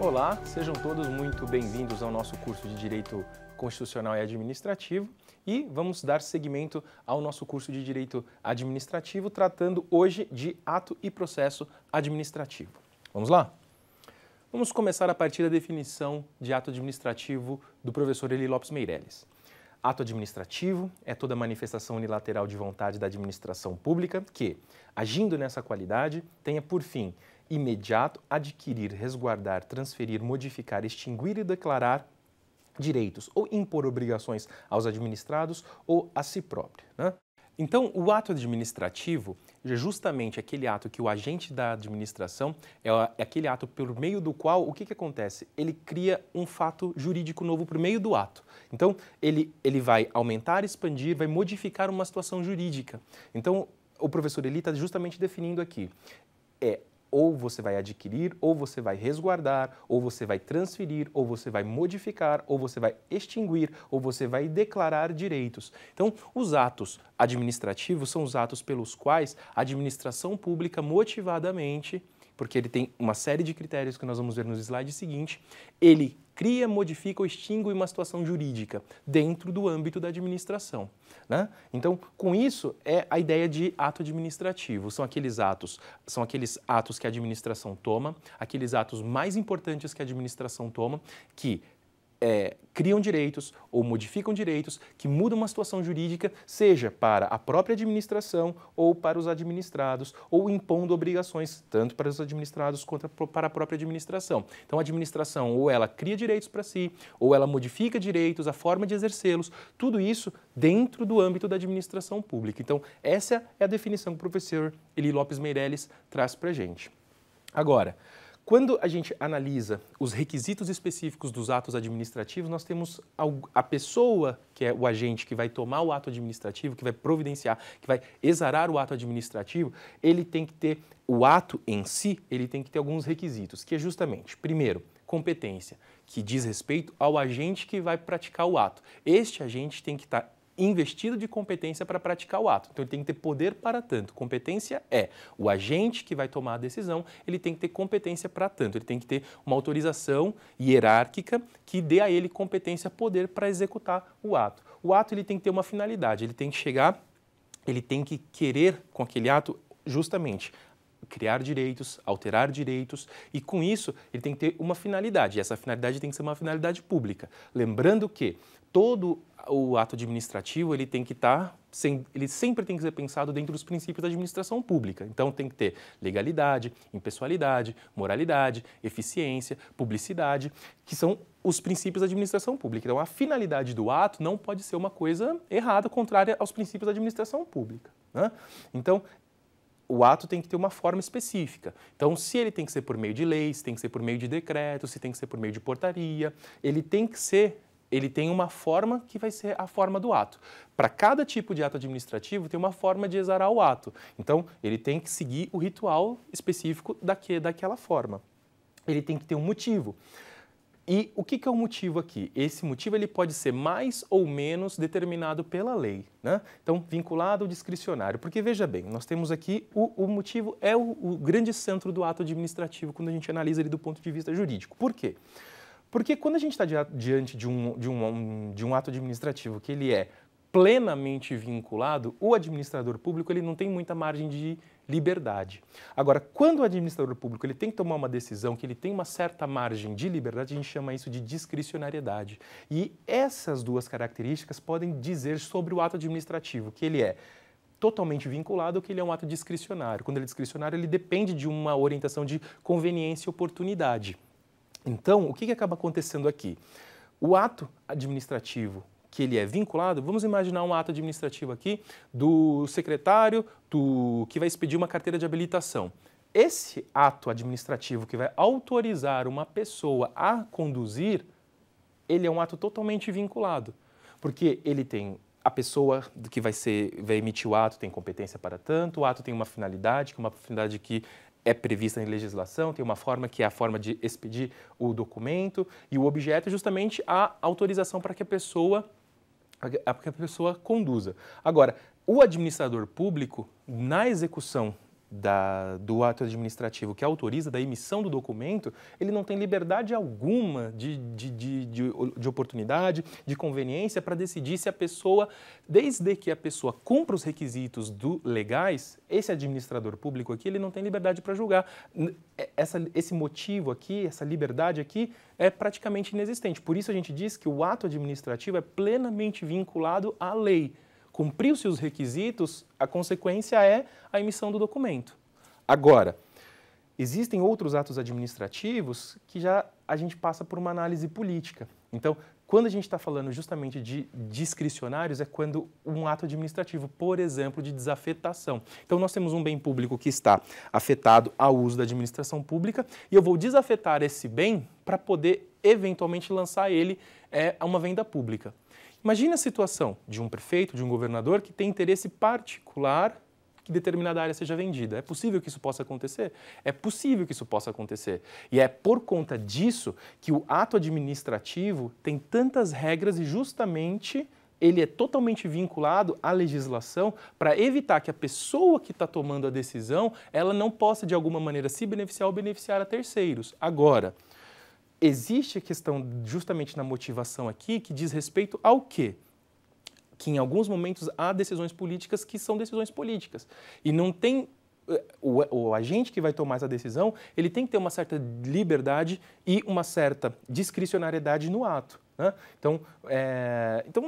Olá, sejam todos muito bem-vindos ao nosso curso de Direito Constitucional e Administrativo e vamos dar seguimento ao nosso curso de Direito Administrativo, tratando hoje de ato e processo administrativo. Vamos lá? Vamos começar a partir da definição de ato administrativo do professor Eli Lopes Meireles. Ato administrativo é toda manifestação unilateral de vontade da administração pública que, agindo nessa qualidade, tenha por fim imediato adquirir, resguardar, transferir, modificar, extinguir e declarar direitos ou impor obrigações aos administrados ou a si próprio, né? Então, o ato administrativo é justamente aquele ato que o agente da administração é aquele ato por meio do qual, o que acontece? Ele cria um fato jurídico novo por meio do ato. Então, ele vai aumentar, expandir, vai modificar uma situação jurídica. Então, o professor Eli está justamente definindo aqui, ou você vai adquirir, ou você vai resguardar, ou você vai transferir, ou você vai modificar, ou você vai extinguir, ou você vai declarar direitos. Então, os atos administrativos são os atos pelos quais a administração pública motivadamente, porque ele tem uma série de critérios que nós vamos ver nos slides seguintes, ele cria, modifica ou extingue uma situação jurídica dentro do âmbito da administração, né? Então, com isso, é a ideia de ato administrativo. São aqueles atos que a administração toma, aqueles atos mais importantes que a administração toma, que criam direitos ou modificam direitos, que mudam uma situação jurídica, seja para a própria administração ou para os administrados, ou impondo obrigações, tanto para os administrados quanto para a própria administração. Então, a administração ou ela cria direitos para si, ou ela modifica direitos, a forma de exercê-los, tudo isso dentro do âmbito da administração pública. Então, essa é a definição que o professor Eli Lopes Meireles traz para a gente. Agora, quando a gente analisa os requisitos específicos dos atos administrativos, nós temos a pessoa, que é o agente que vai tomar o ato administrativo, que vai providenciar, que vai exarar o ato administrativo, ele tem que ter, o ato em si, ele tem que ter alguns requisitos, que é justamente, primeiro, competência, que diz respeito ao agente que vai praticar o ato. Este agente tem que estar investido de competência para praticar o ato. Então, ele tem que ter poder para tanto. Competência é o agente que vai tomar a decisão, ele tem que ter competência para tanto. Ele tem que ter uma autorização hierárquica que dê a ele competência, poder para executar o ato. O ato ele tem que ter uma finalidade, ele tem que chegar, ele tem que querer com aquele ato justamente criar direitos, alterar direitos e com isso ele tem que ter uma finalidade. E essa finalidade tem que ser uma finalidade pública. Lembrando que todo o ato administrativo ele tem que ele sempre tem que ser pensado dentro dos princípios da administração pública. Então tem que ter legalidade, impessoalidade, moralidade, eficiência, publicidade, que são os princípios da administração pública. Então a finalidade do ato não pode ser uma coisa errada, contrária aos princípios da administração pública, né? Então o ato tem que ter uma forma específica. Então, se ele tem que ser por meio de leis, se tem que ser por meio de decretos, se tem que ser por meio de portaria, ele tem uma forma que vai ser a forma do ato. Para cada tipo de ato administrativo, tem uma forma de exarar o ato. Então, ele tem que seguir o ritual específico daquela forma. Ele tem que ter um motivo. E o que é o motivo aqui? Esse motivo ele pode ser mais ou menos determinado pela lei, né? Então, vinculado ou discricionário. Porque, veja bem, nós temos aqui o motivo é o grande centro do ato administrativo quando a gente analisa ele do ponto de vista jurídico. Por quê? Porque quando a gente está diante de um ato administrativo que ele é plenamente vinculado, o administrador público ele não tem muita margem de liberdade. Agora, quando o administrador público ele tem que tomar uma decisão que ele tem uma certa margem de liberdade, a gente chama isso de discricionariedade. E essas duas características podem dizer sobre o ato administrativo, que ele é totalmente vinculado ou que ele é um ato discricionário. Quando ele é discricionário, ele depende de uma orientação de conveniência e oportunidade. Então, o que acaba acontecendo aqui? O ato administrativo que ele é vinculado, vamos imaginar um ato administrativo aqui do secretário que vai expedir uma carteira de habilitação. Esse ato administrativo que vai autorizar uma pessoa a conduzir, ele é um ato totalmente vinculado, porque ele tem a pessoa que vai emitir o ato tem competência para tanto, o ato tem uma finalidade, que é prevista em legislação, tem uma forma que é a forma de expedir o documento e o objeto é justamente a autorização para que a pessoa conduza. Agora, o administrador público, na execução do ato administrativo que autoriza da emissão do documento, ele não tem liberdade alguma de oportunidade, de conveniência para decidir se a pessoa, desde que a pessoa cumpra os requisitos legais, esse administrador público aqui, ele não tem liberdade para julgar. Esse motivo aqui, essa liberdade aqui é praticamente inexistente. Por isso a gente diz que o ato administrativo é plenamente vinculado à lei. Cumpriu-se os requisitos, a consequência é a emissão do documento. Agora, existem outros atos administrativos que já a gente passa por uma análise política. Então, quando a gente está falando justamente de discricionários, é quando um ato administrativo, por exemplo, de desafetação. Então, nós temos um bem público que está afetado ao uso da administração pública e eu vou desafetar esse bem para poder, eventualmente, lançar ele a uma venda pública. Imagine a situação de um prefeito, de um governador que tem interesse particular que determinada área seja vendida. É possível que isso possa acontecer? É possível que isso possa acontecer. E é por conta disso que o ato administrativo tem tantas regras e justamente ele é totalmente vinculado à legislação para evitar que a pessoa que está tomando a decisão ela não possa, de alguma maneira, se beneficiar ou beneficiar a terceiros. Agora, existe a questão justamente na motivação aqui que diz respeito ao quê? Que em alguns momentos há decisões políticas que são decisões políticas. E não tem... O agente que vai tomar essa decisão, ele tem que ter uma certa liberdade e uma certa discricionariedade no ato. Né? Então,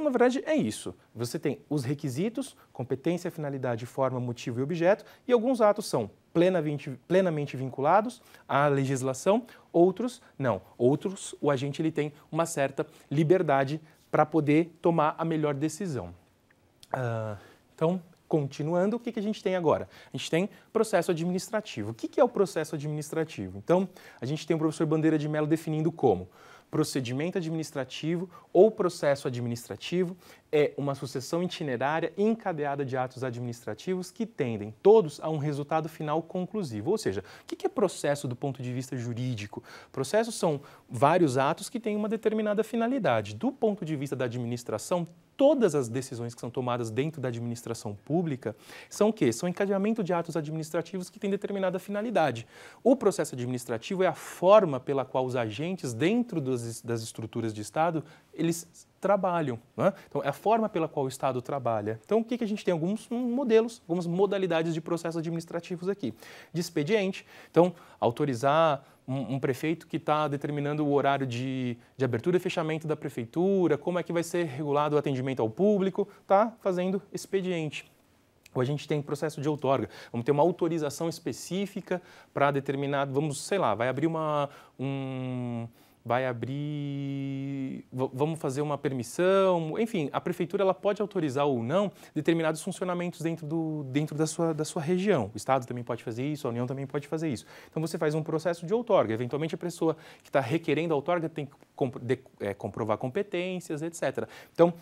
na verdade, é isso. Você tem os requisitos, competência, finalidade, forma, motivo e objeto, e alguns atos são plenamente vinculados à legislação, outros não. Outros, o agente ele tem uma certa liberdade para poder tomar a melhor decisão. Então, continuando, o que a gente tem agora? A gente tem processo administrativo. O que é o processo administrativo? Então, a gente tem o professor Bandeira de Mello definindo como procedimento administrativo ou processo administrativo é uma sucessão itinerária encadeada de atos administrativos que tendem todos a um resultado final conclusivo. Ou seja, o que é processo do ponto de vista jurídico? Processos são vários atos que têm uma determinada finalidade. Do ponto de vista da administração, todas as decisões que são tomadas dentro da administração pública são o quê? São encadeamento de atos administrativos que têm determinada finalidade. O processo administrativo é a forma pela qual os agentes dentro das estruturas de Estado, eles trabalham. Né? Então, é a forma pela qual o Estado trabalha. Então, o que a gente tem? Alguns modelos, algumas modalidades de processos administrativos aqui. De expediente, então, autorizar um prefeito que está determinando o horário de abertura e fechamento da prefeitura, como é que vai ser regulado o atendimento ao público, está fazendo expediente. Ou a gente tem processo de outorga, vamos ter uma autorização específica para determinado, vamos fazer uma permissão, enfim, a prefeitura ela pode autorizar ou não determinados funcionamentos dentro da sua região. O Estado também pode fazer isso, a União também pode fazer isso. Então você faz um processo de outorga, eventualmente a pessoa que está requerendo a outorga tem que comprovar competências, etc. Então,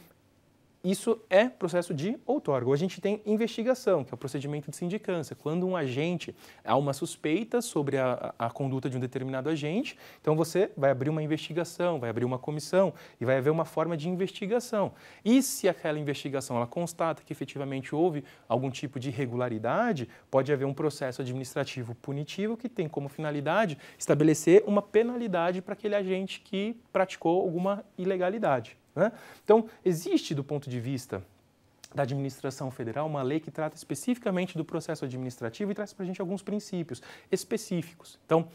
isso é processo de outorga. Ou a gente tem investigação, que é o procedimento de sindicância. Quando um agente, há uma suspeita sobre a conduta de um determinado agente, então você vai abrir uma investigação, vai abrir uma comissão e vai haver uma forma de investigação. E se aquela investigação ela constata que efetivamente houve algum tipo de irregularidade, pode haver um processo administrativo punitivo que tem como finalidade estabelecer uma penalidade para aquele agente que praticou alguma ilegalidade. Né? Então, existe, do ponto de vista da administração federal, uma lei que trata especificamente do processo administrativo e traz para a gente alguns princípios específicos. Então,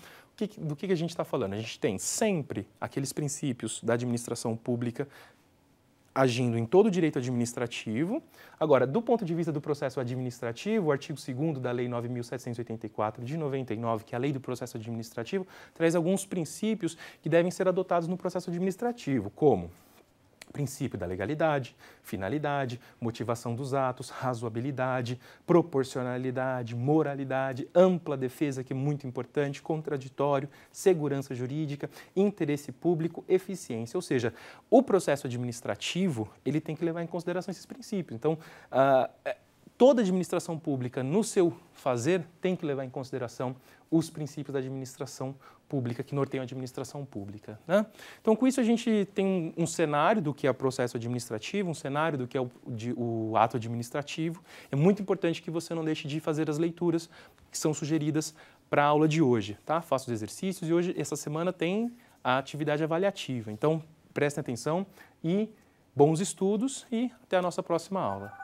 do que a gente está falando? A gente tem sempre aqueles princípios da administração pública agindo em todo o direito administrativo. Agora, do ponto de vista do processo administrativo, o artigo 2º da Lei 9.784 de 99, que é a Lei do Processo Administrativo, traz alguns princípios que devem ser adotados no processo administrativo, como princípio da legalidade, finalidade, motivação dos atos, razoabilidade, proporcionalidade, moralidade, ampla defesa, que é muito importante, contraditório, segurança jurídica, interesse público, eficiência. Ou seja, o processo administrativo ele tem que levar em consideração esses princípios. Então, toda administração pública, no seu fazer, tem que levar em consideração os princípios da administração pública, que norteiam a administração pública, né? Então, com isso, a gente tem um cenário do que é o processo administrativo, um cenário do que é o ato administrativo. É muito importante que você não deixe de fazer as leituras que são sugeridas para a aula de hoje, tá? Faça os exercícios e hoje, essa semana, tem a atividade avaliativa. Então, prestem atenção e bons estudos e até a nossa próxima aula.